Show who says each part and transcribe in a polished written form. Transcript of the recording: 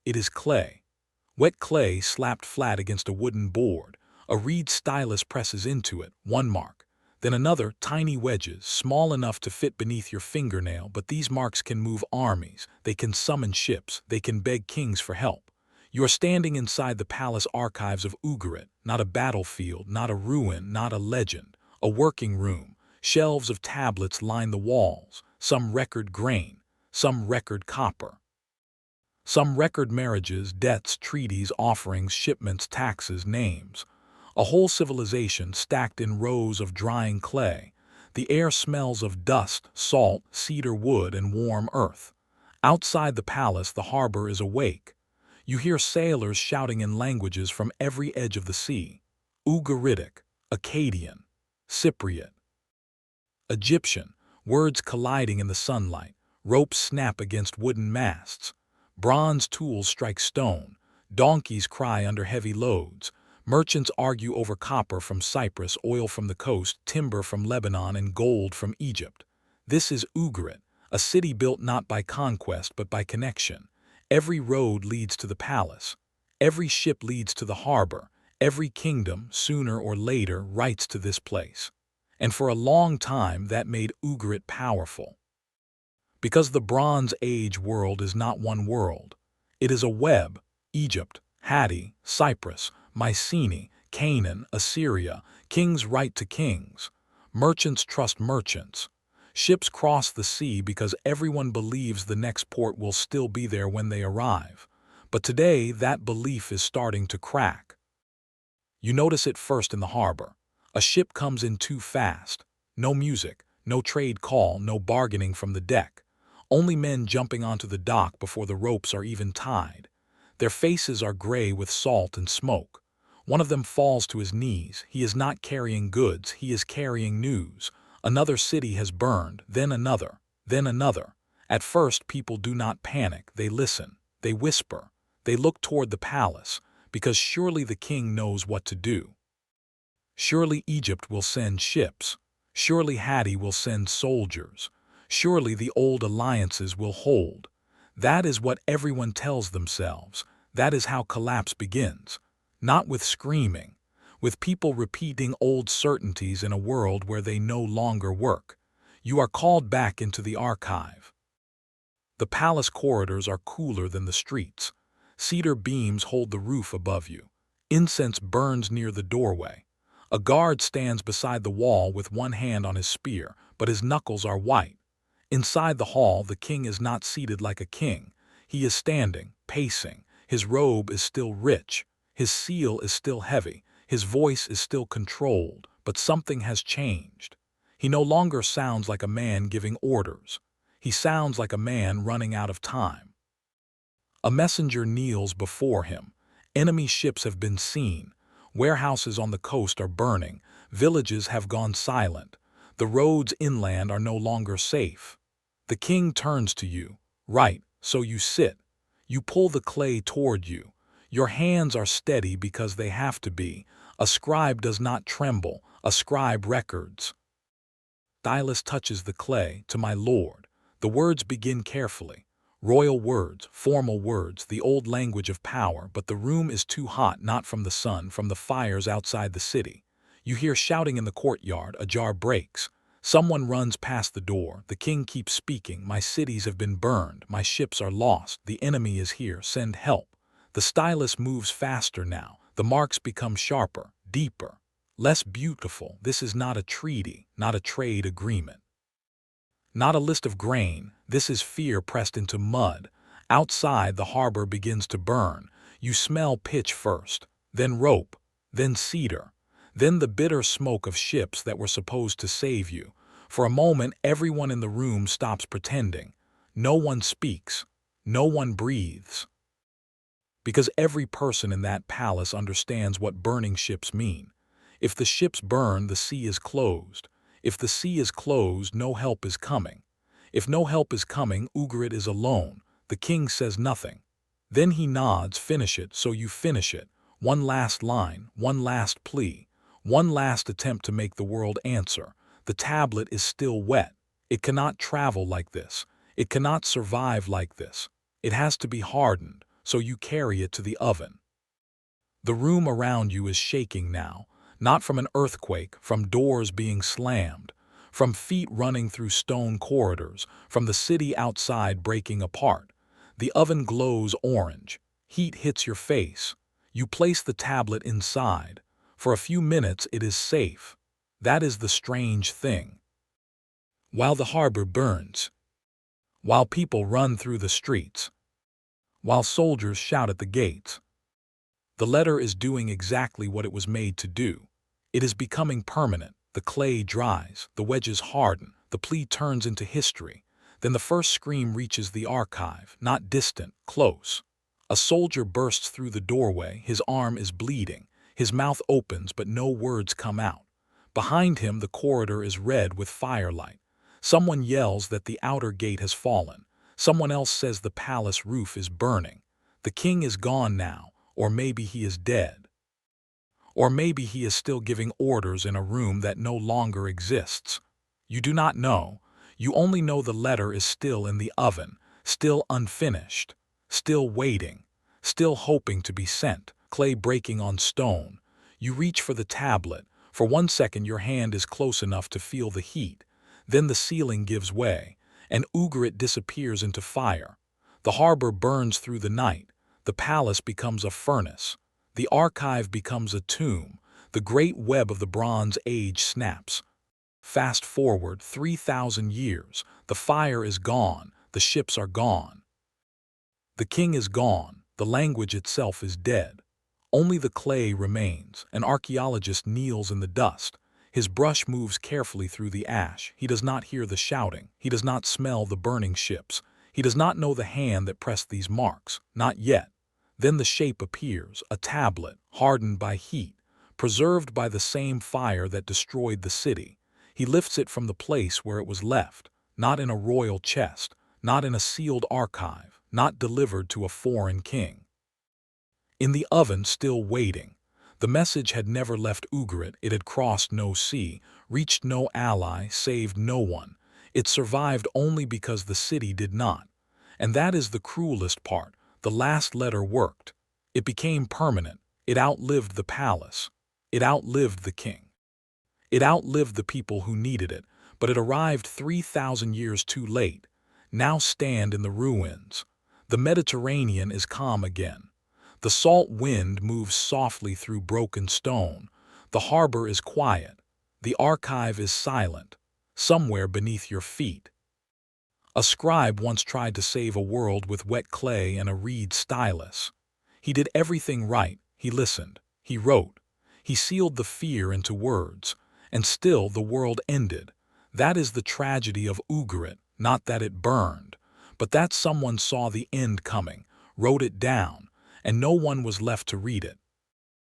Speaker 1: It is clay. Wet clay slapped flat against a wooden board. A reed stylus presses into it, one mark. Then another, tiny wedges, small enough to fit beneath your fingernail, but these marks can move armies, they can summon ships, they can beg kings for help. You are standing inside the palace archives of Ugarit, not a battlefield, not a ruin, not a legend. A working room. Shelves of tablets line the walls, some record grain, some record copper. Some record marriages, debts, treaties, offerings, shipments, taxes, names. A whole civilization stacked in rows of drying clay. The air smells of dust, salt, cedar wood, and warm earth. Outside the palace, the harbor is awake. You hear sailors shouting in languages from every edge of the sea. Ugaritic, Akkadian, Cypriot, Egyptian, words colliding in the sunlight. Ropes snap against wooden masts. Bronze tools strike stone. Donkeys cry under heavy loads. Merchants argue over copper from Cyprus, oil from the coast, timber from Lebanon, and gold from Egypt. This is Ugarit, a city built not by conquest but by connection. Every road leads to the palace. Every ship leads to the harbor. Every kingdom, sooner or later, writes to this place. And for a long time that made Ugarit powerful. Because the Bronze Age world is not one world. It is a web. Egypt, Hatti, Cyprus, Mycenae, Canaan, Assyria, kings write to kings. Merchants trust merchants. Ships cross the sea because everyone believes the next port will still be there when they arrive. But today that belief is starting to crack. You notice it first in the harbor. A ship comes in too fast. No music, no trade call, no bargaining from the deck. Only men jumping onto the dock before the ropes are even tied. Their faces are gray with salt and smoke. One of them falls to his knees. He is not carrying goods, he is carrying news. Another city has burned, then another, then another. At first, people do not panic. They listen. They whisper. They look toward the palace, because surely the king knows what to do. Surely Egypt will send ships. Surely Hatti will send soldiers. Surely the old alliances will hold. That is what everyone tells themselves. That is how collapse begins. Not with screaming, with people repeating old certainties in a world where they no longer work. You are called back into the archive. The palace corridors are cooler than the streets. Cedar beams hold the roof above you. Incense burns near the doorway. A guard stands beside the wall with one hand on his spear, but his knuckles are white. Inside the hall, the king is not seated like a king. He is standing, pacing. His robe is still rich. His seal is still heavy. His voice is still controlled, but something has changed. He no longer sounds like a man giving orders. He sounds like a man running out of time. A messenger kneels before him. Enemy ships have been seen. Warehouses on the coast are burning. Villages have gone silent. The roads inland are no longer safe. The king turns to you. Right, so you sit. You pull the clay toward you. Your hands are steady because they have to be. A scribe does not tremble. A scribe records. Stylus touches the clay. To my lord. The words begin carefully. Royal words, formal words, the old language of power, but the room is too hot, not from the sun, from the fires outside the city. You hear shouting in the courtyard. A jar breaks. Someone runs past the door. The king keeps speaking. My cities have been burned. My ships are lost. The enemy is here. Send help. The stylus moves faster now. The marks become sharper, deeper, less beautiful. This is not a treaty, not a trade agreement. Not a list of grain. This is fear pressed into mud. Outside, the harbor begins to burn. You smell pitch first, then rope, then cedar, then the bitter smoke of ships that were supposed to save you. For a moment, everyone in the room stops pretending. No one speaks. No one breathes. Because every person in that palace understands what burning ships mean. If the ships burn, the sea is closed. If the sea is closed, no help is coming. If no help is coming, Ugarit is alone. The king says nothing. Then he nods. Finish it, so you finish it. One last line, one last plea, one last attempt to make the world answer. The tablet is still wet. It cannot travel like this. It cannot survive like this. It has to be hardened. so you carry it to the oven. The room around you is shaking now, not from an earthquake, from doors being slammed, from feet running through stone corridors, from the city outside breaking apart. The oven glows orange. Heat hits your face. You place the tablet inside. For a few minutes it is safe. That is the strange thing. While the harbor burns, while people run through the streets, while soldiers shout at the gates, the letter is doing exactly what it was made to do. It is becoming permanent. The clay dries, the wedges harden, the plea turns into history. Then the first scream reaches the archive, not distant, close. A soldier bursts through the doorway, his arm is bleeding, his mouth opens but no words come out. Behind him the corridor is red with firelight. Someone yells that the outer gate has fallen. Someone else says the palace roof is burning. The king is gone now, or maybe he is dead. Or maybe he is still giving orders in a room that no longer exists. You do not know. You only know the letter is still in the oven, still unfinished, still waiting, still hoping to be sent, clay breaking on stone. You reach for the tablet. For 1 second your hand is close enough to feel the heat. Then the ceiling gives way, and Ugarit disappears into fire. The harbor burns through the night. The palace becomes a furnace. The archive becomes a tomb. The great web of the Bronze Age snaps. Fast forward 3,000 years. The fire is gone. The ships are gone. The king is gone. The language itself is dead. Only the clay remains. An archaeologist kneels in the dust. His brush moves carefully through the ash. He does not hear the shouting. He does not smell the burning ships. He does not know the hand that pressed these marks. Not yet. Then the shape appears, a tablet, hardened by heat, preserved by the same fire that destroyed the city. He lifts it from the place where it was left, not in a royal chest, not in a sealed archive, not delivered to a foreign king. In the oven, still waiting. The message had never left Ugarit. It had crossed no sea, reached no ally, saved no one. It survived only because the city did not. And that is the cruelest part. The last letter worked. It became permanent. It outlived the palace. It outlived the king. It outlived the people who needed it, but it arrived 3,000 years too late. Now stand in the ruins. The Mediterranean is calm again. The salt wind moves softly through broken stone. The harbor is quiet. The archive is silent, somewhere beneath your feet. A scribe once tried to save a world with wet clay and a reed stylus. He did everything right. He listened. He wrote. He sealed the fear into words. And still the world ended. That is the tragedy of Ugarit, not that it burned, but that someone saw the end coming, wrote it down, and no one was left to read it.